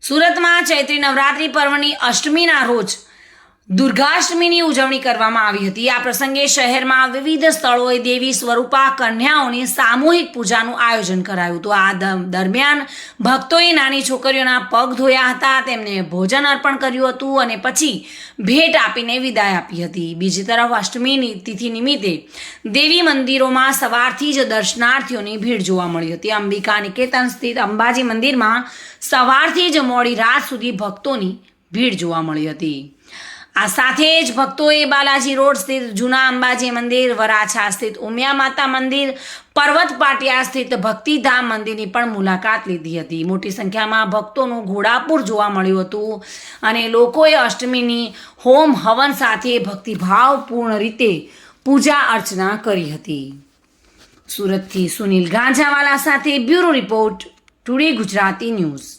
સુરતમાં ચૈત્રી નવરાત્રિ પર્વની અષ્ટમીના રોજ દુર્ગાષ્ટમીની ઉજવણી કરવામાં આવી હતી। આ પ્રસંગે શહેરમાં વિવિધ સ્થળોએ દેવી સ્વરૂપા કન્યાઓની સામૂહિક પૂજાનું આયોજન કરાયું હતું। આ દરમિયાન ભક્તોએ નાની છોકરીઓના પગ ધોયા હતા, તેમને ભોજન અર્પણ કર્યું હતું અને પછી ભેટ આપીને વિદાય આપી હતી। બીજી તરફ અષ્ટમીની તિથિ નિમિત્તે દેવી મંદિરોમાં સવારથી જ દર્શનાર્થીઓની ભીડ જોવા મળી હતી। અંબિકા નિકેતન સ્થિત અંબાજી મંદિરમાં સવારથી જ મોડી રાત સુધી ભક્તોની ભીડ જોવા મળી હતી। આ સાથે જ ભક્તોએ બાલાજી રોડ સ્થિત જૂના અંબાજી મંદિર, વરાછા સ્થિત ઉમિયા માતા મંદિર, પર્વત પાટિયા સ્થિત ભક્તિધામ મંદિરની પણ મુલાકાત લીધી હતી। મોટી સંખ્યામાં ભક્તોનું ઘોડાપુર જોવા મળ્યું હતું અને લોકોએ અષ્ટમીની હોમ હવન સાથે ભક્તિભાવપૂર્ણ રીતે પૂજા અર્ચના કરી હતી। સુરતથી સુનિલ ગાંજાવાલા સાથે bureau report, today Gujarati news.